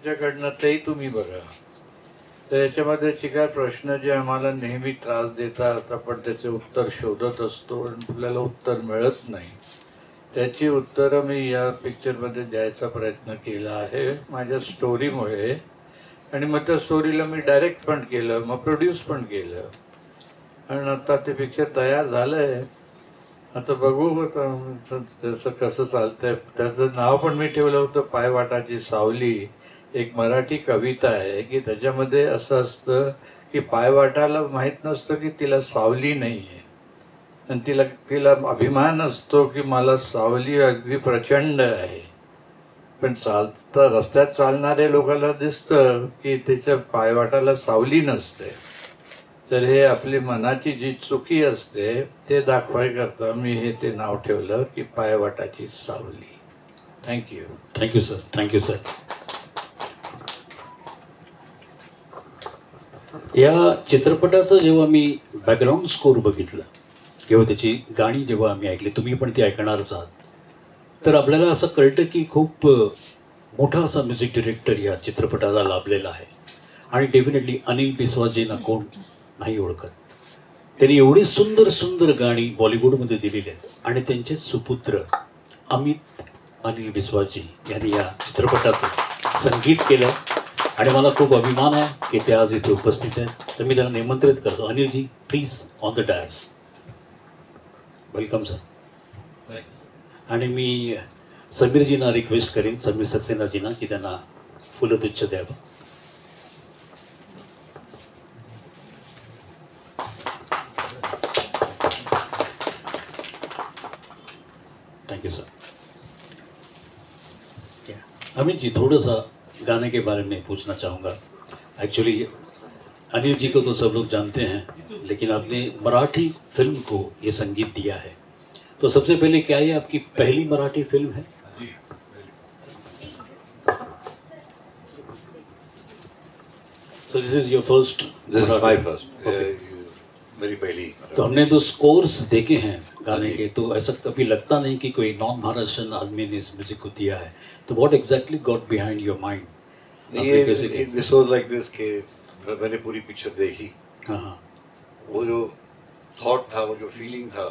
तुमच्याकडनं तेही तुम्ही बघा. तर याच्यामध्ये काही प्रश्न जे आम्हाला नेहमी त्रास देतात, आपण त्याचे उत्तर शोधत असतो आणि आपल्याला उत्तर मिळत नाही, त्याची उत्तरं मी या पिक्चरमध्ये द्यायचा प्रयत्न केला आहे माझ्या स्टोरीमुळे. आणि मग त्या स्टोरीला मी डायरेक्ट पण केलं, मग प्रोड्यूस पण केलं, आणि आता ते पिक्चर तयार झालं आहे. आता बघू त्याचं कसं चालतंय. त्याचं नाव पण मी ठेवलं होतं पायवाटाची सावली. एक मराठी कविता आहे की त्याच्यामध्ये असं असतं की पायवाटाला माहीत नसतं की तिला सावली नाही आहे, आणि तिला अभिमान असतो की मला सावली अगदी प्रचंड आहे. पण रस्त्यात चालणाऱ्या लोकांना दिसतं की त्याच्या पायवाटाला सावली नसते. तर हे आपली मनाची जी चुकी असते ते दाखवायकरता मी ते नाव ठेवलं की पायवाटाची सावली. Thank you. Thank you sir. Thank you sir. या चित्रपटाचं जेव्हा मी बॅकग्राऊंड स्कोर बघितलं किंवा त्याची गाणी जेव्हा आम्ही ऐकली, तुम्ही पण ती ऐकणारच आहात, तर आपल्याला असं कळतं की खूप मोठा असा म्युझिक डिरेक्टर या चित्रपटाला लाभलेला आहे. आणि डेफिनेटली अनिल बिस्वाजींना कोण नाही ओळखत. त्यांनी एवढी सुंदर सुंदर गाणी बॉलिवूडमध्ये दिलेली आहेत, आणि त्यांचे सुपुत्र अमित अनिल बिस्वाजी यांनी या चित्रपटाचं संगीत केलं. आणि मला खूप अभिमान आहे की ते आज इथे उपस्थित आहेत. तर मी त्यांना निमंत्रित करतो. Anilji, please on the dais. Welcome sir. आणि मी समीरजींना रिक्वेस्ट करेन, समीर सक्सेनाजींना, की त्यांना फुलगुच्छ द्यावं. Thank you sir. Amit ji, थोड़ा सा गाने के बारे में पूछना चाहूँगा. एक्चुअली अनिल जी को तो सब लोग जानते हैं, लेकिन आपने मराठी फिल्म को ये संगीत दिया है. तो सबसे पहले क्या ये आपकी पहली मराठी फिल्म है? So this is your first? This is my first. मेरी पहली. तो हमने तो स्कोर्स देखे हैं गाने के, तो ऐसा कभी लगता नहीं कि कोई नॉन महाराष्ट्रन आदमी ने इस म्यूजिक को दिया है. तो what exactly got behind your mind? This was like this K Maine Puri picture देखी. हाँ. वो जो थॉट था, वो जो फीलिंग था,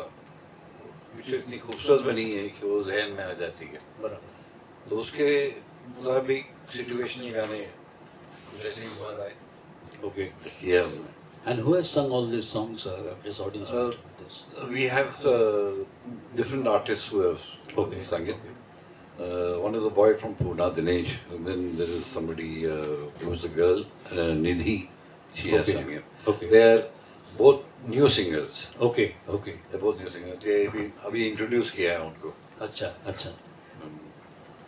पिक्चर इतनी खूबसूरत बनी है कि वो जहन में आ जाती है. बराबर. तो उसके मुताबिक सिचुएशनल गाने जैसे ही बाहर आए. Okay. Yeah. And who has sung all these songs? This audience. We have different artists who have sung it. One is a boy from Pune, Dinesh, and then there is somebody who is a girl, Nidhi. She has sung it. Okay. They are both new singers. Okay. They're both new singers. they अभी introduce KIA है उनको. अच्छा.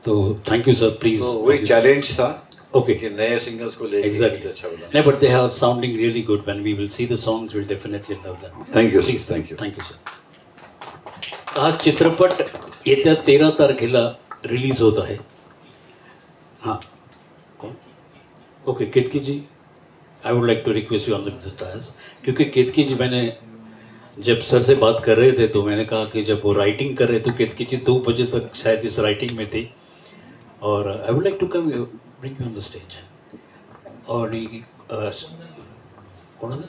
तो thank you sir, please. तो वही challenge था. Okay. कि नए singers को लेके Exactly. अच्छा बना. No, but they are sounding really good. When we will see the songs, we'll definitely love them. Thank you. Please. Thank you. Thank you sir. हा चित्रपट येत्या 13 तारखेला रिलीज होता है. हाँ. कौन? Okay, Ketaki ji, I would like to request you on the dais, क्योंकि केतकी जी, मैंने जब सर से बात कर रहे थे तो मैंने कहा कि जब वो राइटिंग कर रहे थे, केतकी जी 2 बजे तक शायद इस राइटिंग में थी. और I would like to come bring you on the stage. और कौन है?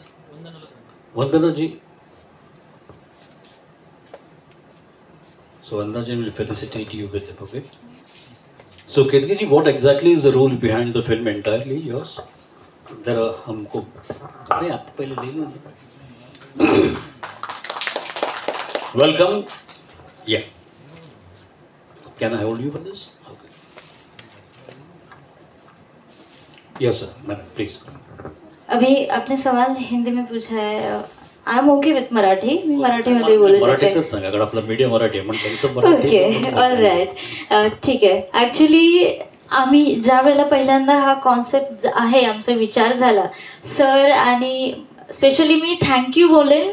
वंदना जी. So Vandana ji will felicitate you with it, okay? So Ketki ji, what exactly is the role behind the film entirely yours? There are हमको अरे आप पहले ले low. Welcome. Yeah. Can I hold you for this? Okay. Yes sir, madam, please. अभी आपने सवाल हिंदी में पूछा है. I am okay with Marathi. मी मराठीमध्ये बोलू शकते. मराठीतच सांगा, कारण आपला मीडिया मराठी आहे म्हणून त्यांचं मराठी. ओके, ऑल राईट, ठीक आहे. ॲक्च्युली आम्ही ज्या वेळेला पहिल्यांदा हा कॉन्सेप्ट आहे आमचा विचार झाला सर, आणि स्पेशली मी थँक्यू बोलेन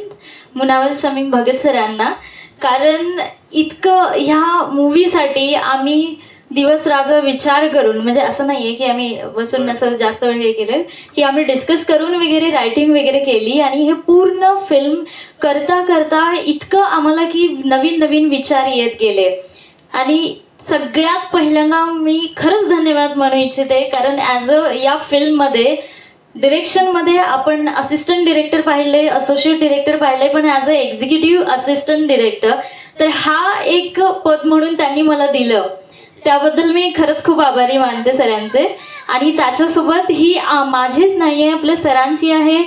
मुनावर शमीम भगत सरांना, कारण इतकं ह्या मूवीसाठी आम्ही दिवस रात्र विचार करून, म्हणजे असं नाही आहे की आम्ही बसून असं जास्त वेळ हे केलं, की आम्ही डिस्कस करून वगैरे रायटिंग वगैरे केली, आणि हे पूर्ण फिल्म करता करता इतकं आम्हाला की नवीन नवीन विचार येत गेले. आणि सगळ्यात पहिल्यांदा मी खरंच धन्यवाद म्हणू इच्छिते, कारण ॲज अ या फिल्ममध्ये डिरेक्शनमध्ये आपण असिस्टंट डिरेक्टर पाहिले, असोसिएट डिरेक्टर पाहिले, पण as a executive assistant director तर हा एक पद म्हणून त्यांनी मला दिलं, त्याबद्दल मी खरंच खूप आभारी मानते सरांचे. आणि त्याच्यासोबत ही माझीच नाही आहे, आपल्या सरांची आहे.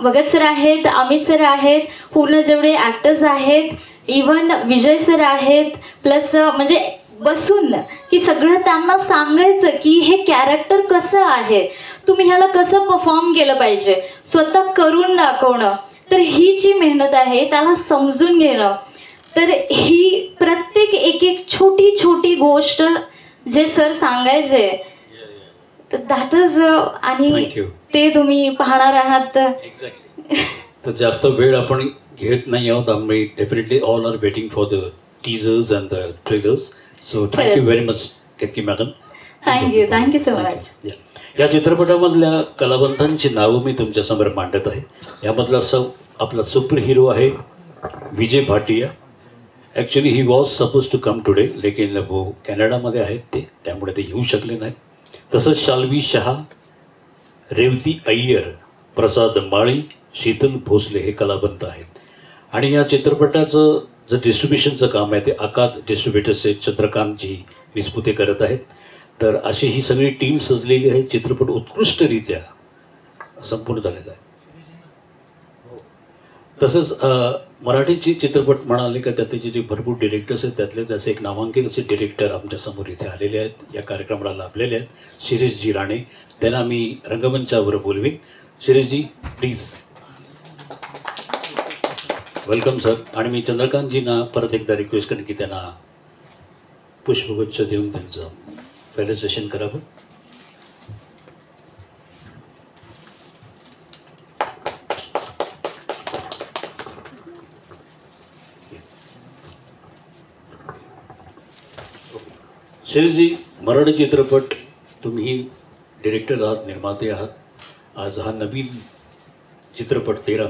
भगत सर आहेत, अमित सर आहेत, पूर्ण जेवढे ॲक्टर्स आहेत, इवन विजय सर आहेत, प्लस म्हणजे बसून की सगळं त्यांना सांगायचं की हे कॅरेक्टर कसं आहे, तुम्ही ह्याला कसं परफॉर्म केलं पाहिजे, स्वतः करून दाखवणं. तर ही जी मेहनत आहे त्याला समजून घेणं, तर ही प्रत्येक एक एक छोटी छोटी गोष्ट जे सर सांगायचे तर दॅट इज आणि ते तुम्ही पाहणार आहात. तर जास्त वेळ आपण घेत नाही आहोत. आम्ही definitely all are waiting for the teasers and the trailers. So thank you very much Ketaki madam. Thank you so much. या चित्रपटामधल्या कलावंतांची नावं मी तुमच्यासमोर मांडत आहे. यामधला आपला सुपर हिरो आहे Vijay Bhatia. Actually he was suppose to come today, लेकिन वो कॅनडामध्ये आहेत ते, त्यामुळे ते येऊ शकले नाही. तसंच शाल्वी शहा, रेवती अय्यर, प्रसाद माळी, शीतल भोसले हे कलावंत आहेत. आणि या चित्रपटाचं जे डिस्ट्रीब्युशनचं काम आहे ते आकाद डिस्ट्रीब्युटर्सचे चंद्रकांतजी विस्पुते करत आहेत. तर अशी ही सगळी टीम सजलेली आहे. चित्रपट उत्कृष्टरित्या संपूर्ण झालेला आहे. तसंच मराठी चित्रपट म्हणाले का त्यातले जे भरपूर डिरेक्टर्स आहेत त्यातलेच असे एक नामांकित असे डिरेक्टर आमच्यासमोर इथे आलेले आहेत, या कार्यक्रमाला लाभलेले आहेत. शिरीषजी राणे, त्यांना मी रंगमंचावर बोलवीन. शिरीषजी प्लीज. Welcome sir. आणि मी चंद्रकांतजींना परत एकदा रिक्वेस्ट करेन की त्यांना पुष्पगुच्छ देऊन त्यांचं फेलिसिटेशन करावं. शिरीषजी, मराठी चित्रपट तुम्ही डिरेक्टर आहात, निर्माते आहात. आज हा नवीन चित्रपट 13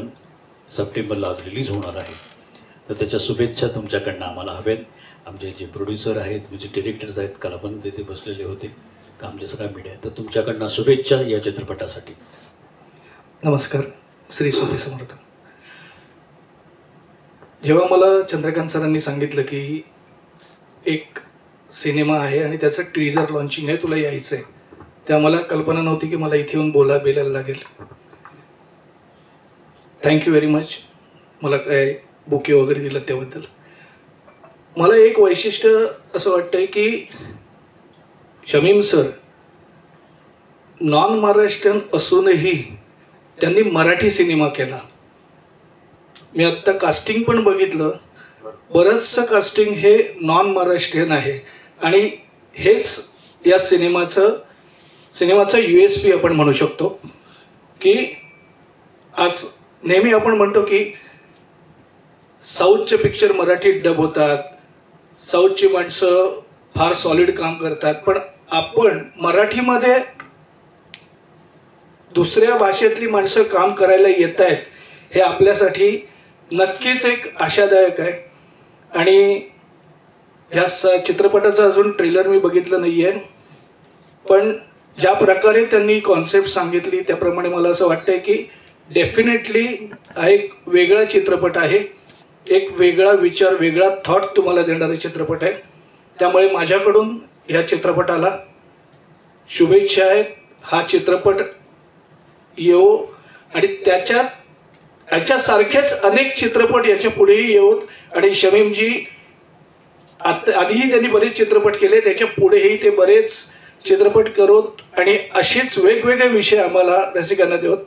सप्टेंबरला आज रिलीज होणार आहे. तर त्याच्या शुभेच्छा तुमच्याकडनं आम्हाला हव्यात. आमचे जे प्रोड्युसर आहेत, म्हणजे डिरेक्टर्स आहेत, कलावंत तिथे बसलेले होते, तर आमच्या सगळ्या मीडिया, तर तुमच्याकडनं शुभेच्छा या चित्रपटासाठी. नमस्कार. श्री स्वामी समर्थ. जेव्हा मला चंद्रकांत सरांनी सांगितलं की एक सिनेमा आहे आणि त्याचं टीजर लॉन्चिंग आहे, तुला यायचं आहे, तेव्हा मला कल्पना नव्हती की मला इथे येऊन बोलायला लागेल. Thank you very much. मला काय बुके वगैरे दिलं त्याबद्दल. मला एक वैशिष्ट्य असं वाटतंय की शमीम सर नॉन महाराष्ट्रीयन असूनही त्यांनी मराठी सिनेमा केला. मी आत्ता कास्टिंग पण बघितलं, बरंचसं कास्टिंग हे नॉन महाराष्ट्रीयन आहे आणि हेच या सिनेमाचा USP आपण म्हणू शकतो. की आज नेहमी आपण म्हणतो की साऊथचे पिक्चर मराठीत डब होतात, साऊथची माणसं फार सॉलिड काम करतात, पण आपण मराठीमध्ये दुसऱ्या भाषेतली माणसं काम करायला येत आहेत हे आपल्यासाठी नक्कीच एक आशादायक आहे. आणि ह्या चित्रपटाचं अजून ट्रेलर मी बघितलं नाही आहे, पण ज्या प्रकारे त्यांनी कॉन्सेप्ट सांगितली त्याप्रमाणे मला असं वाटतंय की डेफिनेटली हा एक वेगळा चित्रपट आहे, एक वेगळा विचार, वेगळा थॉट तुम्हाला देणारा चित्रपट आहे. त्यामुळे माझ्याकडून ह्या चित्रपटाला शुभेच्छा आहेत. हा चित्रपट येवो आणि याच्यासारखेच अनेक चित्रपट याच्या पुढेही येवोत. आणि शमीमजी आधीही त्यांनी बरेच चित्रपट केले, त्याच्या पुढेही ते बरेच चित्रपट करोत आणि असेच वेगवेगळे विषय आम्हाला रसिकांना देवत,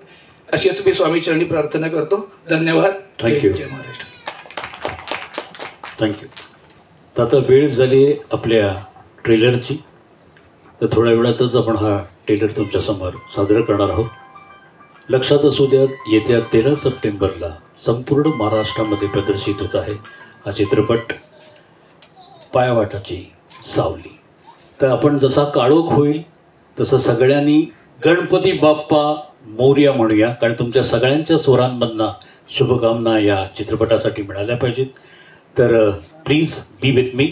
अशीच मी स्वामीचरणी प्रार्थना करतो. धन्यवाद. थँक्यू. जय महाराष्ट्र. थँक्यू. तर आता वेळ झाली आपल्या ट्रेलरची. तर थोड्या वेळातच आपण हा ट्रेलर तुमच्यासमोर सादर करणार आहोत. लक्षात असू द्या, येत्या 13 सप्टेंबरला संपूर्ण महाराष्ट्रामध्ये प्रदर्शित होत आहे हा चित्रपट पायवाटाची सावली. तर आपण जसा काळोख होईल तसं सगळ्यांनी गणपती बाप्पा मोरया म्हणूया, कारण तुमच्या सगळ्यांच्या स्वरांमधनं शुभकामना या चित्रपटासाठी मिळाल्या पाहिजेत. तर प्लीज बी विथ मी.